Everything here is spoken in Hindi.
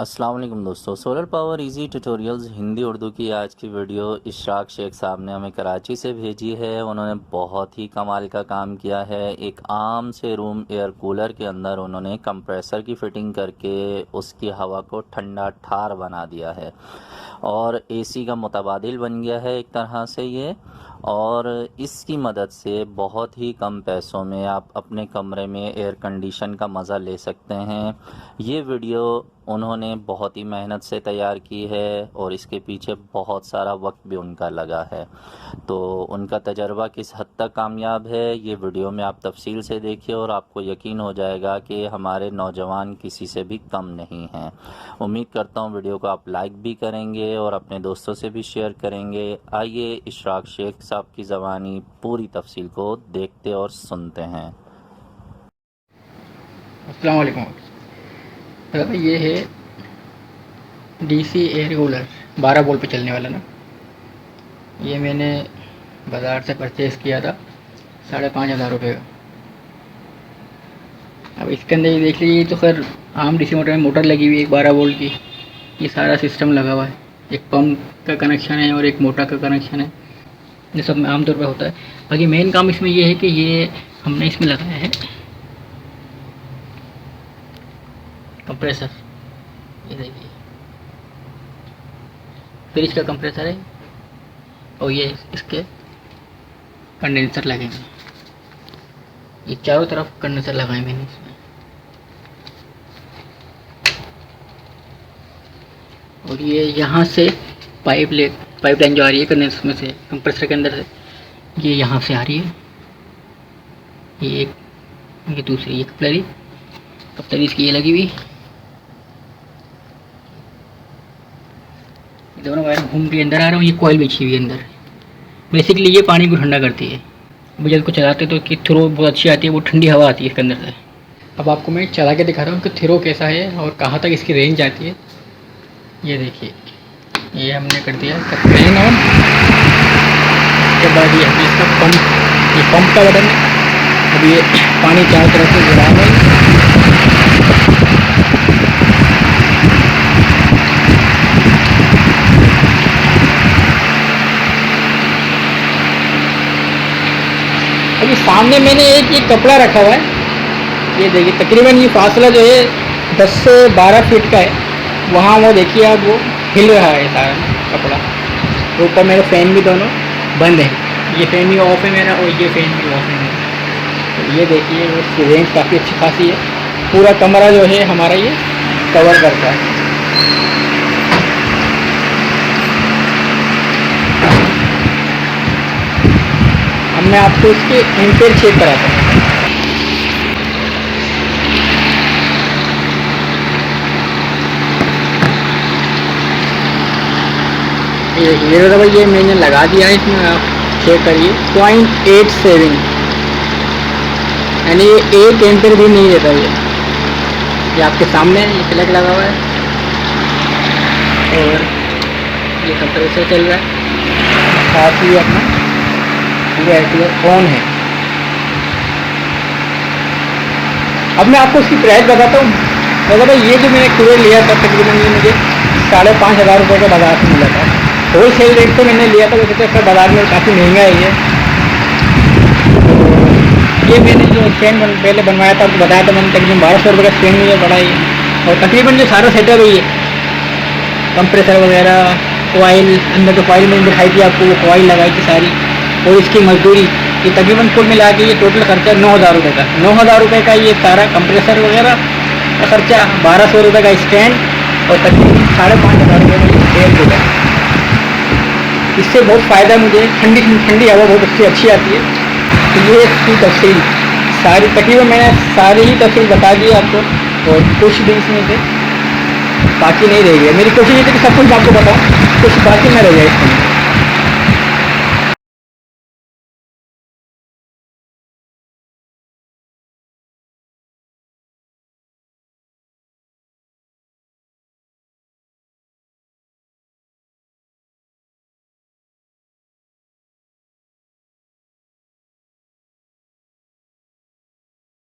अस्सलाम वालेकुम दोस्तों, solar power easy tutorials Hindi Urdu की आज की वीडियो इशराक शेख साहब ने हमें कराची से भेजी है। उन्होंने बहुत ही कमाल का काम किया है। एक आम से रूम एयर कूलर के अंदर उन्होंने कंप्रेसर की फ़िटिंग करके उसकी हवा को ठंडा ठार बना दिया है और एसी का मुतबादिल बन गया है एक तरह से ये। और इसकी मदद से बहुत ही कम पैसों में आप अपने कमरे में एयर कंडीशन का मज़ा ले सकते हैं। ये वीडियो उन्होंने बहुत ही मेहनत से तैयार की है और इसके पीछे बहुत सारा वक्त भी उनका लगा है। तो उनका तजर्बा किस हद तक कामयाब है ये वीडियो में आप तफसील से देखिए और आपको यकीन हो जाएगा कि हमारे नौजवान किसी से भी कम नहीं हैं। उम्मीद करता हूँ वीडियो को आप लाइक भी करेंगे और अपने दोस्तों से भी शेयर करेंगे। आइए इशराक शेख साहब की ज़बानी पूरी तफसील को देखते और सुनते हैं। अस्सलाम वालेकुम। ये है डीसी एयर कूलर 12 वोल्ट पे चलने वाला ना। ये मैंने बाज़ार से परचेज़ किया था 5,500 रुपये का। अब इसके अंदर ये देख लीजिए, तो खैर आम डीसी मोटर में मोटर लगी हुई है 12 वोल्ट की। ये सारा सिस्टम लगा हुआ है, एक पंप का कनेक्शन है और एक मोटर का कनेक्शन है, ये सब में आमतौर पर होता है। बाकी मेन काम इसमें ये है कि ये हमने इसमें लगाया है कंप्रेसर। ये देखिए फ्रिज का कंप्रेसर है और ये इसके कंडेंसर लगेंगे। ये चारों तरफ कंडेंसर लगाए मैंने इसमें। और ये यहाँ से पाइप लाइन जो आ रही है कंडेंसर में से, कंप्रेसर के अंदर से, ये यहाँ से आ रही है। ये एक, ये दूसरी, ये कपलरी इसकी ये लगी हुई। दोनों वायर घूम के अंदर आ रहा हूँ। ये कॉइल बिछी हुई है अंदर। बेसिकली ये पानी को ठंडा करती है। जब को चलाते तो कि थ्रो बहुत अच्छी आती है, वो ठंडी हवा आती है इसके अंदर से। अब आपको मैं चला के दिखा रहा हूँ कि थ्रो कैसा है और कहाँ तक इसकी रेंज आती है। ये देखिए, ये हमने कर दिया फैन ऑन। उसके बाद ये इसका पंप, ये पंप का बटन है। अब ये पानी चारों तरफ से गिरा है। अभी सामने मैंने एक ये कपड़ा रखा हुआ है। ये देखिए तकरीबन ये फासला जो है 10 से 12 फीट का है। वहाँ वो देखिए आप, वो हिल रहा है सारा कपड़ा। तो ऊपर मेरे फ़ैन भी दोनों बंद है। ये फ़ैन भी ऑफ है मेरा और ये फ़ैन भी ऑफ है मेरा। तो ये देखिए उसकी रेंज काफ़ी अच्छी खासी है। पूरा कमरा जो है हमारा ये कवर करता है। अब मैं आपको इसके एम्पेयर चेक कराता हूँ। ये भाई ये मैंने लगा दिया है इसमें, आप चेक करिए 0.87, यानी 1 एम्पेयर भी नहीं देता ये आपके सामने ये प्लग लगा हुआ है और ये कंप्रेसर चल रहा है। साथ ही अपना ऑन है। अब मैं आपको इसकी प्राइस बताता हूँ। तो भाई ये जो मैंने कूलर लिया था तकरीबन ये मुझे 5,500 रुपये का बाज़ार से मिला था। होल सेल रेट पे मैंने लिया था, वैसे तो इसका बाज़ार में काफ़ी महंगा है ये। तो ये मैंने जो स्टैंड पहले बनवाया था, आपको बताया था मैंने, तकरीबन 1,200 रुपये का स्टैंड मुझे पड़ा है। और तकरीबन जो सारा सेटअप है ये कंप्रेसर वगैरह, कॉइल अंदर जो कॉइल मैंने दिखाई थी आपको, वो कॉइल लगाई थी सारी, और इसकी मजदूरी, ये तकरीबन कुल मिला के ये टोटल खर्चा 9,000 रुपये का। 9,000 रुपये का ये सारा कंप्रेसर वगैरह का खर्चा, 1,200 रुपये का स्टैंड और तकरीबन 5,500 रुपये का एयर कूलर। इससे बहुत फ़ायदा मुझे, ठंडी हवा बहुत अच्छी आती है। तो ये इसकी तफसील सारी, तकरीबन मैंने सारी ही तफसील बता दी आपको, और कुछ भी इसमें से बाकी नहीं रह गया। मेरी कोशिश ये थी कि सब कुछ आपको बताऊँ, कुछ बाकी ना रह जाए इसमें।